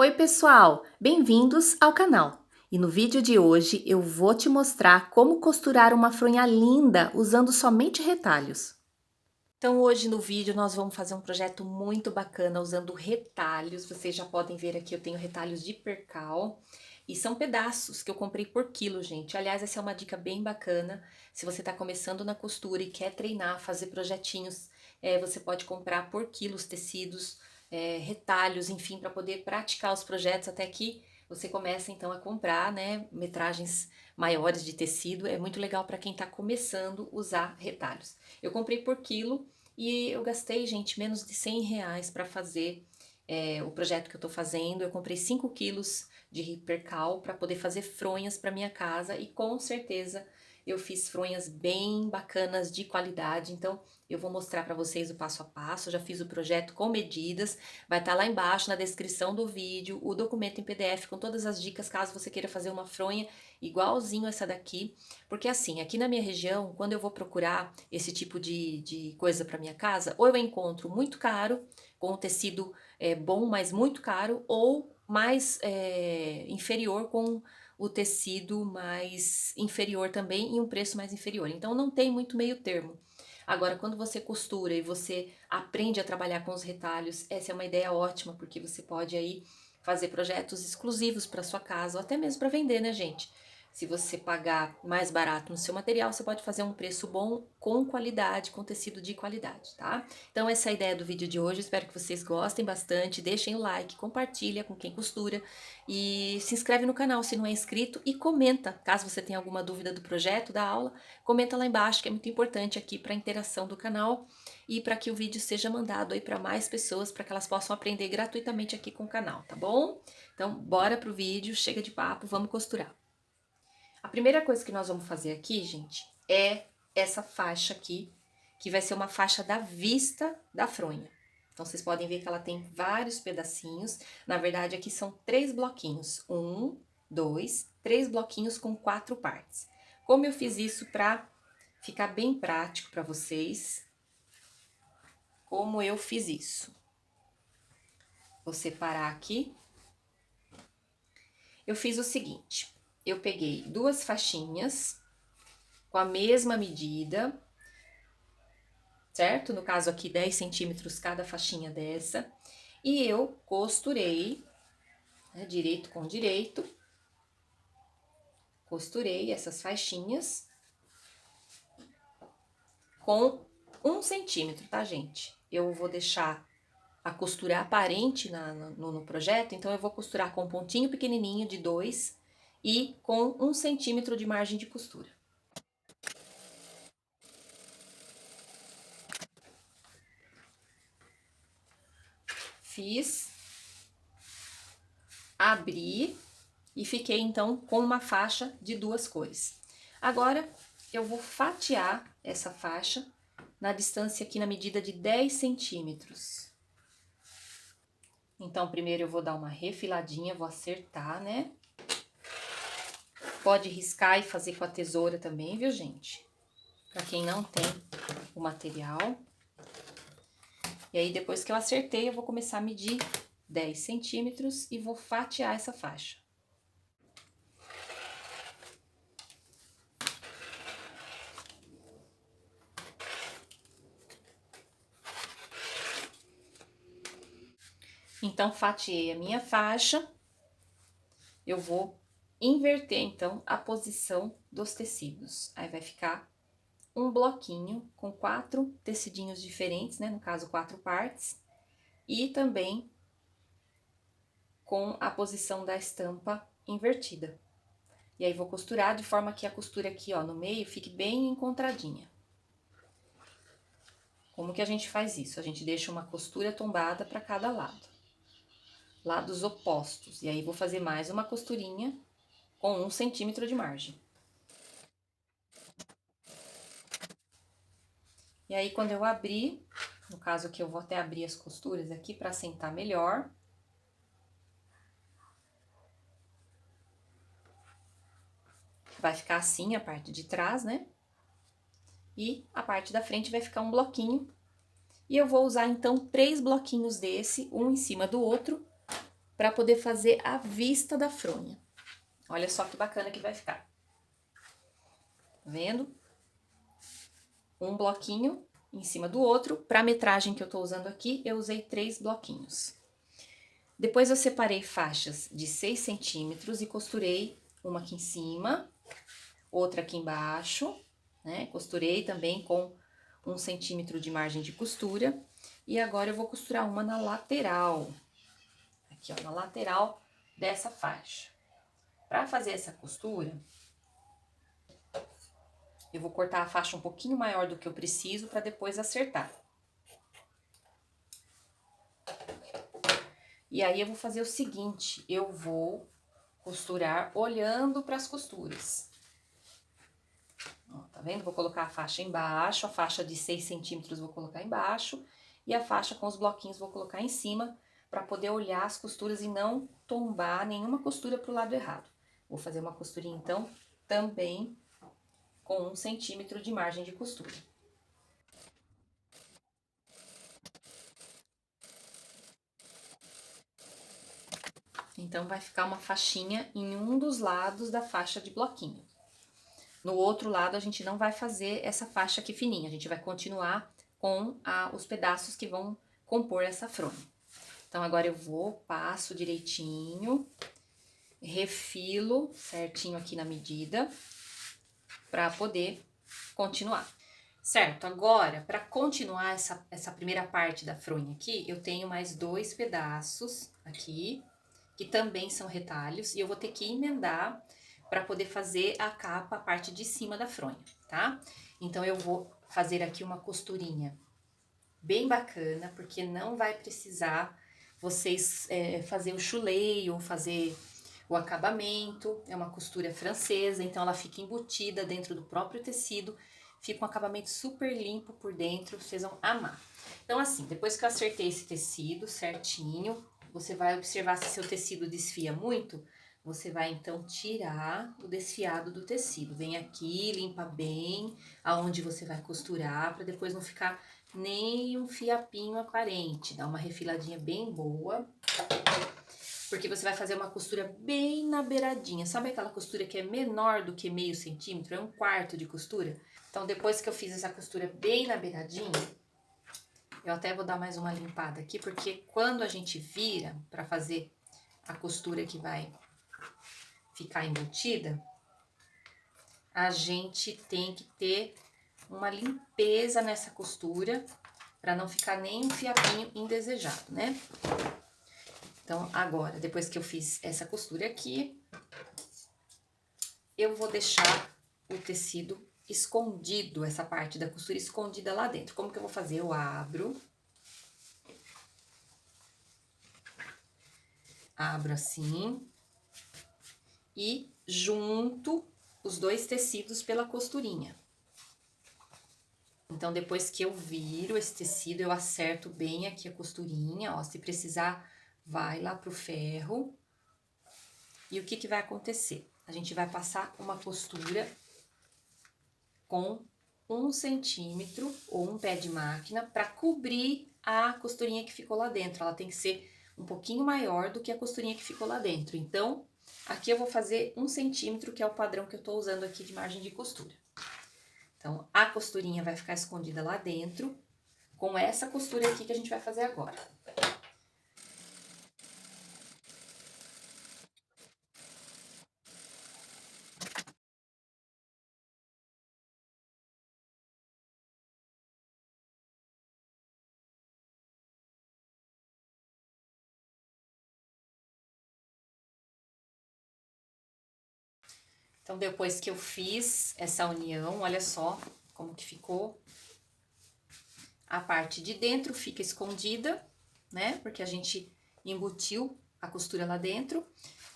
Oi pessoal, bem-vindos ao canal. E no vídeo de hoje eu vou te mostrar como costurar uma fronha linda usando somente retalhos. Então hoje no vídeo nós vamos fazer um projeto muito bacana usando retalhos. Vocês já podem ver aqui, eu tenho retalhos de percal. E são pedaços que eu comprei por quilo, gente. Aliás, essa é uma dica bem bacana. Se você está começando na costura e quer treinar, fazer projetinhos, você pode comprar por quilo os tecidos, retalhos, enfim, para poder praticar os projetos até que você começa então a comprar, né, metragens maiores de tecido. É muito legal para quem está começando a usar retalhos. Eu comprei por quilo e eu gastei, gente, menos de R$ 100 para fazer o projeto que eu tô fazendo. Eu comprei 5 quilos de percal para poder fazer fronhas para minha casa e com certeza eu fiz fronhas bem bacanas de qualidade. Então eu vou mostrar para vocês o passo a passo. Eu já fiz o projeto com medidas, vai estar lá embaixo na descrição do vídeo o documento em PDF com todas as dicas caso você queira fazer uma fronha igualzinho essa daqui. Porque assim, aqui na minha região, quando eu vou procurar esse tipo de coisa para minha casa, ou eu encontro muito caro, com o tecido bom, mas muito caro, ou mais inferior com o tecido mais inferior também e um preço mais inferior. Então não tem muito meio termo. Agora, quando você costura e você aprende a trabalhar com os retalhos, essa é uma ideia ótima, porque você pode aí fazer projetos exclusivos para sua casa, ou até mesmo para vender, né, gente? Se você pagar mais barato no seu material, você pode fazer um preço bom, com qualidade, com tecido de qualidade, tá? Então essa é a ideia do vídeo de hoje, espero que vocês gostem bastante, deixem o like, compartilha com quem costura e se inscreve no canal se não é inscrito e comenta, caso você tenha alguma dúvida do projeto, da aula, comenta lá embaixo que é muito importante aqui para a interação do canal e para que o vídeo seja mandado aí para mais pessoas, para que elas possam aprender gratuitamente aqui com o canal, tá bom? Então bora pro vídeo, chega de papo, vamos costurar. A primeira coisa que nós vamos fazer aqui, gente, é essa faixa aqui, que vai ser uma faixa da vista da fronha. Então, vocês podem ver que ela tem vários pedacinhos. Na verdade, aqui são 3 bloquinhos. 1, 2, 3 bloquinhos com 4 partes. Como eu fiz isso para ficar bem prático para vocês, como eu fiz isso. Vou separar aqui. Eu fiz o seguinte, eu peguei 2 faixinhas com a mesma medida, certo? No caso aqui, 10 centímetros cada faixinha dessa. E eu costurei, né, direito com direito. Costurei essas faixinhas com 1 centímetro, tá, gente? Eu vou deixar a costura aparente no projeto, então eu vou costurar com um pontinho pequenininho de 2 e com 1 centímetro de margem de costura. Fiz, abri e fiquei então com uma faixa de 2 cores. Agora eu vou fatiar essa faixa na distância aqui na medida de 10 centímetros. Então primeiro eu vou dar uma refiladinha, vou acertar, né? Pode riscar e fazer com a tesoura também, viu, gente? Pra quem não tem o material. E aí depois que eu acertei, eu vou começar a medir 10 centímetros e vou fatiar essa faixa. Então, fatiei a minha faixa, eu vou inverter, então, a posição dos tecidos. Aí, vai ficar um bloquinho com 4 tecidinhos diferentes, né? No caso, 4 partes. E também com a posição da estampa invertida. E aí, vou costurar de forma que a costura aqui, ó, no meio, fique bem encontradinha. Como que a gente faz isso? A gente deixa uma costura tombada para cada lado. Lados opostos. E aí, vou fazer mais uma costurinha com 1 centímetro de margem. E aí, quando eu abrir, no caso aqui eu vou até abrir as costuras aqui para assentar melhor. Vai ficar assim a parte de trás, né? E a parte da frente vai ficar um bloquinho. E eu vou usar, então, 3 bloquinhos desse, um em cima do outro, para poder fazer a vista da fronha. Olha só que bacana que vai ficar. Tá vendo? Um bloquinho em cima do outro. Para a metragem que eu tô usando aqui, eu usei 3 bloquinhos. Depois eu separei faixas de 6 centímetros e costurei uma aqui em cima, outra aqui embaixo, né? Costurei também com 1 centímetro de margem de costura. E agora eu vou costurar uma na lateral. Aqui, ó, na lateral dessa faixa. Para fazer essa costura, eu vou cortar a faixa um pouquinho maior do que eu preciso para depois acertar. E aí eu vou fazer o seguinte, eu vou costurar olhando para as costuras. Ó, tá vendo? Vou colocar a faixa embaixo, a faixa de 6 centímetros vou colocar embaixo e a faixa com os bloquinhos vou colocar em cima para poder olhar as costuras e não tombar nenhuma costura pro lado errado. Vou fazer uma costurinha então também com 1 centímetro de margem de costura. Então, vai ficar uma faixinha em um dos lados da faixa de bloquinho. No outro lado, a gente não vai fazer essa faixa aqui fininha, a gente vai continuar com os pedaços que vão compor essa fronha. Então, agora eu vou, passo direitinho, refilo certinho aqui na medida, para poder continuar. Certo, agora, para continuar essa primeira parte da fronha aqui, eu tenho mais 2 pedaços aqui, que também são retalhos, e eu vou ter que emendar para poder fazer a capa, a parte de cima da fronha, tá? Então, eu vou fazer aqui uma costurinha bem bacana, porque não vai precisar vocês fazer o chuleio, fazer o acabamento. É uma costura francesa, então ela fica embutida dentro do próprio tecido, fica um acabamento super limpo por dentro, vocês vão amar. Então, assim, depois que eu acertei esse tecido certinho, você vai observar se seu tecido desfia muito, você vai então tirar o desfiado do tecido. Vem aqui, limpa bem aonde você vai costurar, para depois não ficar nem um fiapinho aparente. Dá uma refiladinha bem boa, porque você vai fazer uma costura bem na beiradinha. Sabe aquela costura que é menor do que meio centímetro? É 1/4 de costura. Então, depois que eu fiz essa costura bem na beiradinha, eu até vou dar mais uma limpada aqui, porque quando a gente vira para fazer a costura que vai ficar embutida, a gente tem que ter uma limpeza nessa costura, para não ficar nem um fiapinho indesejado, né? Então, agora, depois que eu fiz essa costura aqui, eu vou deixar o tecido escondido, essa parte da costura escondida lá dentro. Como que eu vou fazer? Eu abro assim e junto os 2 tecidos pela costurinha. Então, depois que eu viro esse tecido, eu acerto bem aqui a costurinha, ó, se precisar, vai lá pro ferro. E o que que vai acontecer? A gente vai passar uma costura com 1 centímetro ou um pé de máquina para cobrir a costurinha que ficou lá dentro. Ela tem que ser um pouquinho maior do que a costurinha que ficou lá dentro. Então, aqui eu vou fazer 1 centímetro, que é o padrão que eu tô usando aqui de margem de costura. Então, a costurinha vai ficar escondida lá dentro, com essa costura aqui que a gente vai fazer agora. Então, depois que eu fiz essa união, olha só como que ficou. A parte de dentro fica escondida, né? Porque a gente embutiu a costura lá dentro.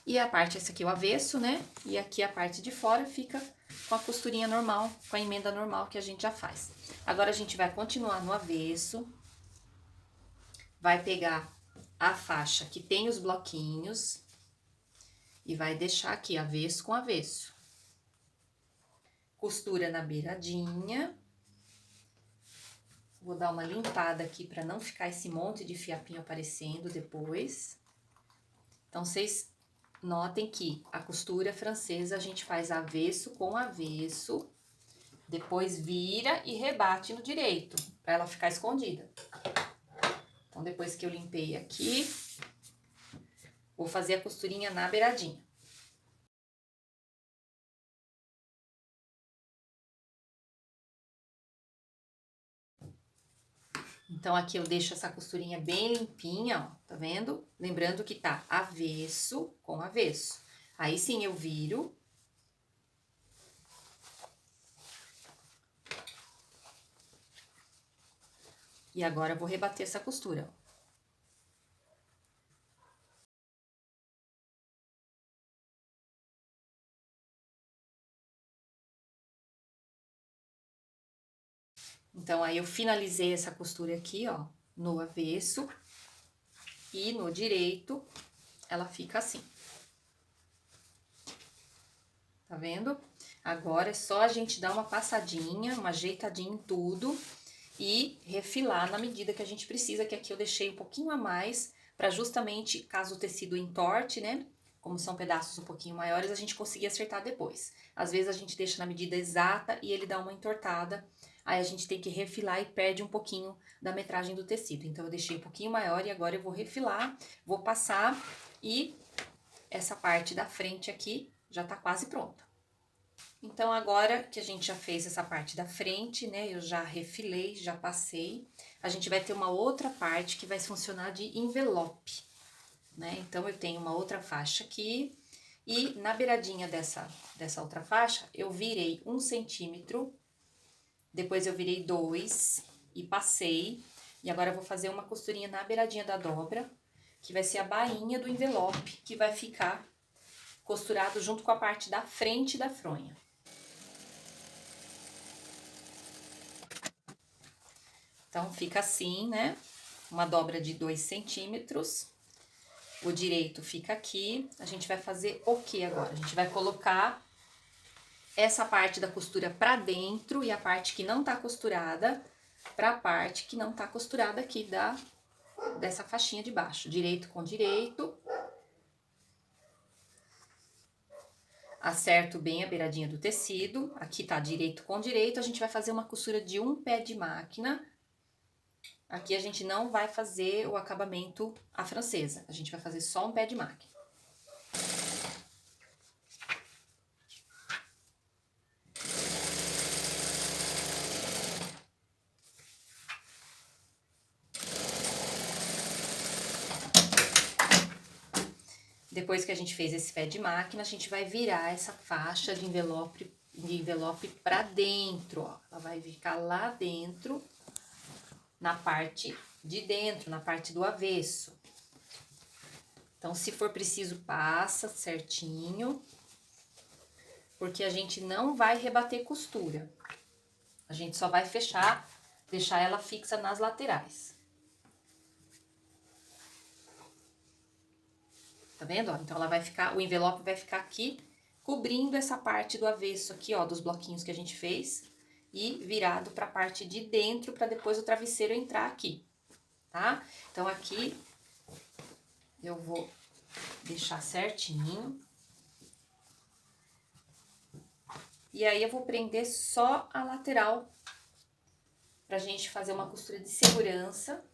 E a parte, essa aqui é o avesso, né? E aqui a parte de fora fica com a costurinha normal, com a emenda normal que a gente já faz. Agora, a gente vai continuar no avesso. Vai pegar a faixa que tem os bloquinhos e vai deixar aqui avesso com avesso. Costura na beiradinha. Vou dar uma limpada aqui para não ficar esse monte de fiapinho aparecendo depois. Então, vocês notem que a costura francesa a gente faz avesso com avesso, depois vira e rebate no direito, para ela ficar escondida. Então, depois que eu limpei aqui, vou fazer a costurinha na beiradinha. Então, aqui eu deixo essa costurinha bem limpinha, ó, tá vendo? Lembrando que tá avesso com avesso. Aí sim eu viro. E agora eu vou rebater essa costura, ó. Então, aí eu finalizei essa costura aqui, ó, no avesso e no direito, ela fica assim. Tá vendo? Agora é só a gente dar uma passadinha, uma ajeitadinha em tudo e refilar na medida que a gente precisa, que aqui eu deixei um pouquinho a mais, para justamente, caso o tecido entorte, né? Como são pedaços um pouquinho maiores, a gente conseguir acertar depois. Às vezes a gente deixa na medida exata e ele dá uma entortada, aí a gente tem que refilar e perde um pouquinho da metragem do tecido. Então eu deixei um pouquinho maior e agora eu vou refilar, vou passar e essa parte da frente aqui já tá quase pronta. Então, agora que a gente já fez essa parte da frente, né, eu já refilei, já passei, a gente vai ter uma outra parte que vai funcionar de envelope, né? Então, eu tenho uma outra faixa aqui e na beiradinha dessa outra faixa, eu virei 1 centímetro, depois eu virei 2 e passei, e agora eu vou fazer uma costurinha na beiradinha da dobra, que vai ser a bainha do envelope, que vai ficar costurado junto com a parte da frente da fronha. Então, fica assim, né? Uma dobra de 2 centímetros. O direito fica aqui. A gente vai fazer o que agora? A gente vai colocar essa parte da costura pra dentro e a parte que não tá costurada pra parte que não tá costurada aqui dessa faixinha de baixo. Direito com direito. Acerto bem a beiradinha do tecido. Aqui tá direito com direito. A gente vai fazer uma costura de um pé de máquina. Aqui a gente não vai fazer o acabamento à francesa, a gente vai fazer só um pé de máquina. Depois que a gente fez esse pé de máquina, a gente vai virar essa faixa de envelope para dentro, ó. Ela vai ficar lá dentro, na parte de dentro, na parte do avesso. Então, se for preciso, passa certinho, porque a gente não vai rebater costura. A gente só vai fechar, deixar ela fixa nas laterais. Tá vendo, ó? Então, ela vai ficar, o envelope vai ficar aqui, cobrindo essa parte do avesso aqui, ó, dos bloquinhos que a gente fez. E virado pra parte de dentro, pra depois o travesseiro entrar aqui, tá? Então, aqui, eu vou deixar certinho. E aí, eu vou prender só a lateral, pra gente fazer uma costura de segurança.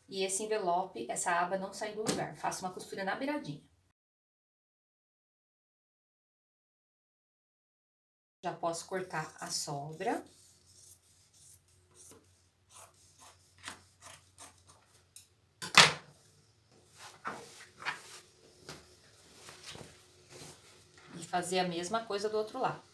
E esse envelope, essa aba não sair do lugar. Faço uma costura na beiradinha. Já posso cortar a sobra. E fazer a mesma coisa do outro lado.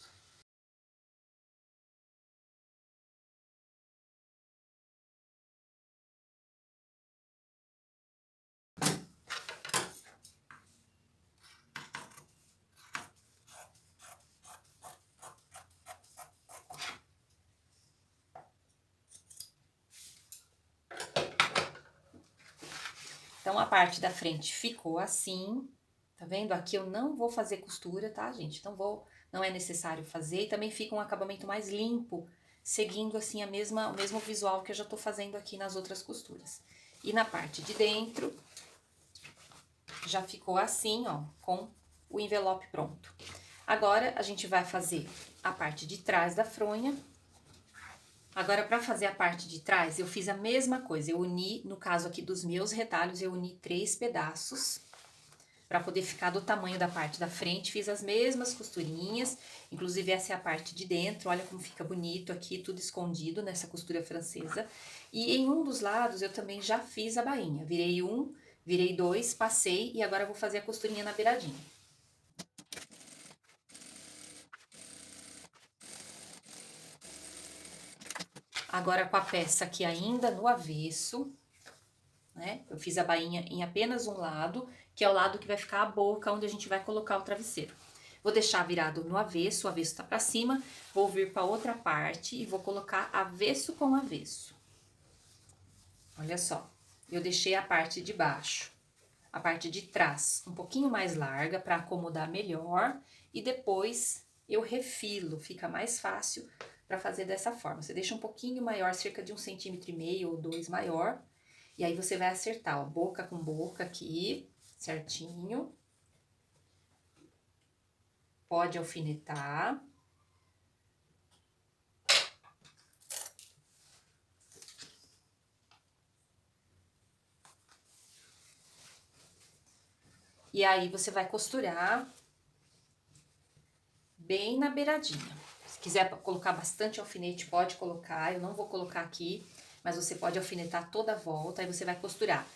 Então, a parte da frente ficou assim, tá vendo? Aqui eu não vou fazer costura, tá, gente? Não é necessário fazer, e também fica um acabamento mais limpo, seguindo assim o mesmo visual que eu já tô fazendo aqui nas outras costuras. E na parte de dentro, já ficou assim, ó, com o envelope pronto. Agora, a gente vai fazer a parte de trás da fronha. Agora, para fazer a parte de trás, eu fiz a mesma coisa. Eu uni, no caso aqui dos meus retalhos, eu uni 3 pedaços para poder ficar do tamanho da parte da frente. Fiz as mesmas costurinhas, inclusive essa é a parte de dentro. Olha como fica bonito aqui, tudo escondido nessa costura francesa. E em um dos lados eu também já fiz a bainha. Virei um, virei dois, passei e agora eu vou fazer a costurinha na beiradinha. Agora com a peça aqui ainda no avesso, né? Eu fiz a bainha em apenas um lado, que é o lado que vai ficar a boca, onde a gente vai colocar o travesseiro. Vou deixar virado no avesso, o avesso tá pra cima, vou vir pra outra parte e vou colocar avesso com avesso. Olha só, eu deixei a parte de baixo, a parte de trás um pouquinho mais larga para acomodar melhor e depois eu refilo, fica mais fácil para fazer dessa forma. Você deixa um pouquinho maior, cerca de 1,5 cm ou 2 maior, e aí você vai acertar, ó, boca com boca aqui, certinho. Pode alfinetar. E aí você vai costurar bem na beiradinha. Se quiser colocar bastante alfinete, pode colocar. Eu não vou colocar aqui, mas você pode alfinetar toda a volta. Aí você vai costurar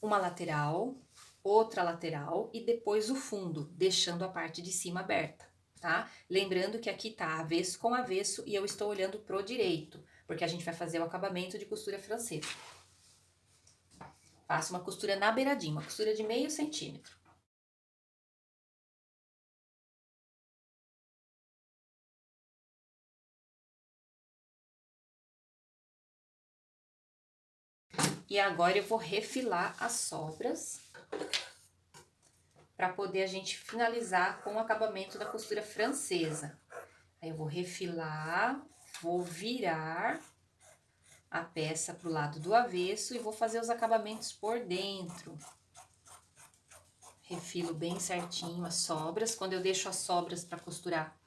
uma lateral, outra lateral e depois o fundo, deixando a parte de cima aberta, tá? Lembrando que aqui tá avesso com avesso e eu estou olhando pro direito, porque a gente vai fazer o acabamento de costura francesa. Faço uma costura na beiradinha, uma costura de 0,5 centímetro. E agora eu vou refilar as sobras para poder a gente finalizar com o acabamento da costura francesa. Aí eu vou refilar, vou virar a peça pro lado do avesso e vou fazer os acabamentos por dentro. Refilo bem certinho as sobras. Quando eu deixo as sobras para costurar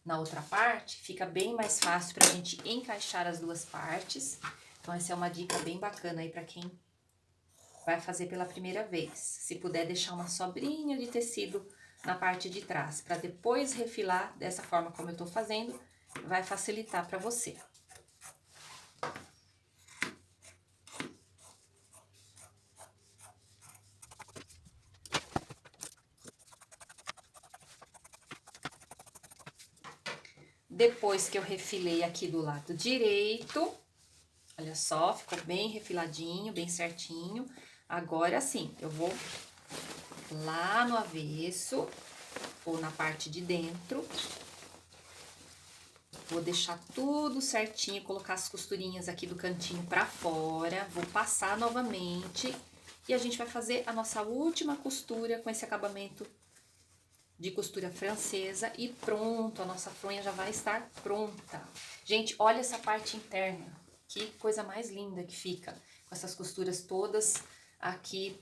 na outra parte, fica bem mais fácil pra gente encaixar as duas partes. Então essa é uma dica bem bacana aí pra quem vai fazer pela primeira vez. Se puder deixar uma sobrinha de tecido na parte de trás, para depois refilar dessa forma como eu tô fazendo, vai facilitar para você. Depois que eu refilei aqui do lado direito, olha só, ficou bem refiladinho, bem certinho. Agora sim, eu vou lá no avesso, ou na parte de dentro. Vou deixar tudo certinho, colocar as costurinhas aqui do cantinho pra fora. Vou passar novamente e a gente vai fazer a nossa última costura com esse acabamento de costura francesa e pronto, a nossa fronha já vai estar pronta. Gente, olha essa parte interna, que coisa mais linda que fica, com essas costuras todas aqui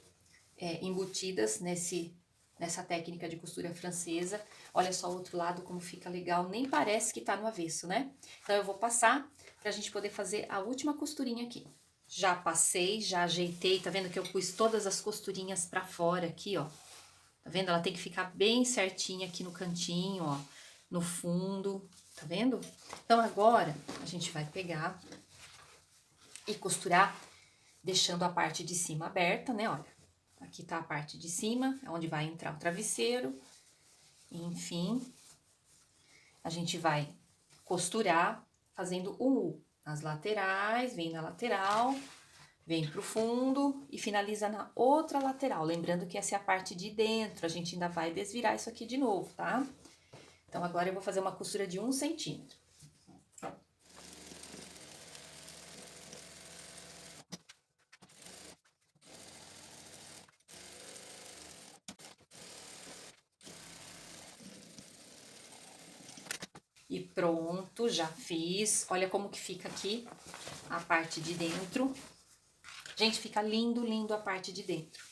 embutidas nessa técnica de costura francesa. Olha só o outro lado como fica legal, nem parece que tá no avesso, né? Então eu vou passar pra gente poder fazer a última costurinha aqui. Já passei, já ajeitei, tá vendo que eu pus todas as costurinhas pra fora aqui, ó. Tá vendo? Ela tem que ficar bem certinha aqui no cantinho, ó, no fundo, tá vendo? Então agora a gente vai pegar e costurar deixando a parte de cima aberta, né? Olha, aqui tá a parte de cima, é onde vai entrar o travesseiro. Enfim, a gente vai costurar fazendo um U nas laterais, vem na lateral, vem pro fundo e finaliza na outra lateral. Lembrando que essa é a parte de dentro, a gente ainda vai desvirar isso aqui de novo, tá? Então, agora eu vou fazer uma costura de 1 centímetro. E pronto, já fiz. Olha como que fica aqui a parte de dentro. Gente, fica lindo, lindo a parte de dentro.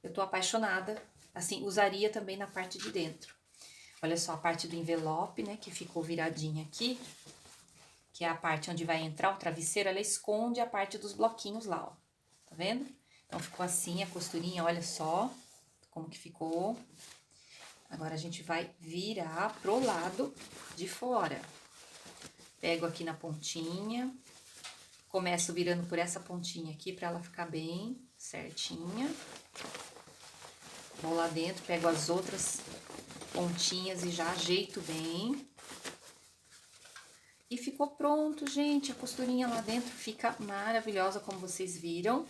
Eu tô apaixonada, assim, usaria também na parte de dentro. Olha só a parte do envelope, né, que ficou viradinha aqui, que é a parte onde vai entrar o travesseiro, ela esconde a parte dos bloquinhos lá, ó. Tá vendo? Então, ficou assim a costurinha, olha só como que ficou. Agora, a gente vai virar pro lado de fora. Pego aqui na pontinha, começo virando por essa pontinha aqui, pra ela ficar bem certinha. Vou lá dentro, pego as outras pontinhas e já ajeito bem. E ficou pronto, gente. A costurinha lá dentro fica maravilhosa, como vocês viram.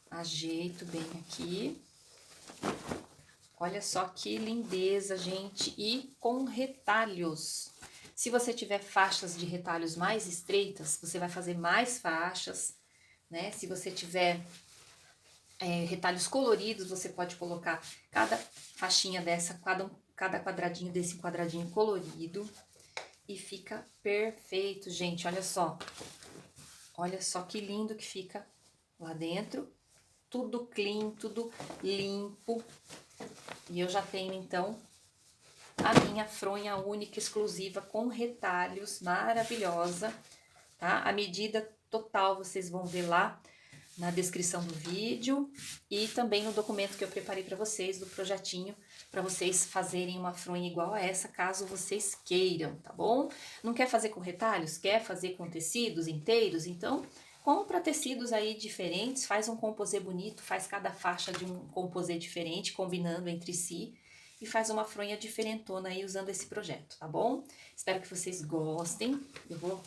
Ajeito bem aqui. Olha só que lindeza, gente. E com retalhos. Se você tiver faixas de retalhos mais estreitas, você vai fazer mais faixas, né? Se você tiver retalhos coloridos, você pode colocar cada faixinha dessa, cada quadradinho desse quadradinho colorido. E fica perfeito, gente, olha só. Olha só que lindo que fica lá dentro. Tudo clean, tudo limpo. E eu já tenho, então, a minha fronha única, exclusiva, com retalhos, maravilhosa, tá? A medida total vocês vão ver lá na descrição do vídeo e também no documento que eu preparei para vocês, do projetinho, para vocês fazerem uma fronha igual a essa, caso vocês queiram, tá bom? Não quer fazer com retalhos? Quer fazer com tecidos inteiros? Então, compra tecidos aí diferentes, faz um composê bonito, faz cada faixa de um composê diferente, combinando entre si, e faz uma fronha diferentona aí usando esse projeto, tá bom? Espero que vocês gostem. Eu vou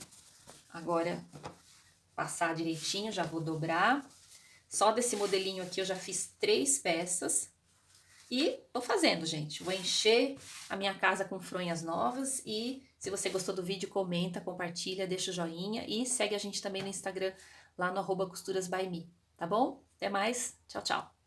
agora passar direitinho, já vou dobrar. Só desse modelinho aqui eu já fiz 3 peças. E tô fazendo, gente. Vou encher a minha casa com fronhas novas. E se você gostou do vídeo, comenta, compartilha, deixa o joinha. E segue a gente também no Instagram, lá no @costurasbyme, tá bom? Até mais. Tchau, tchau.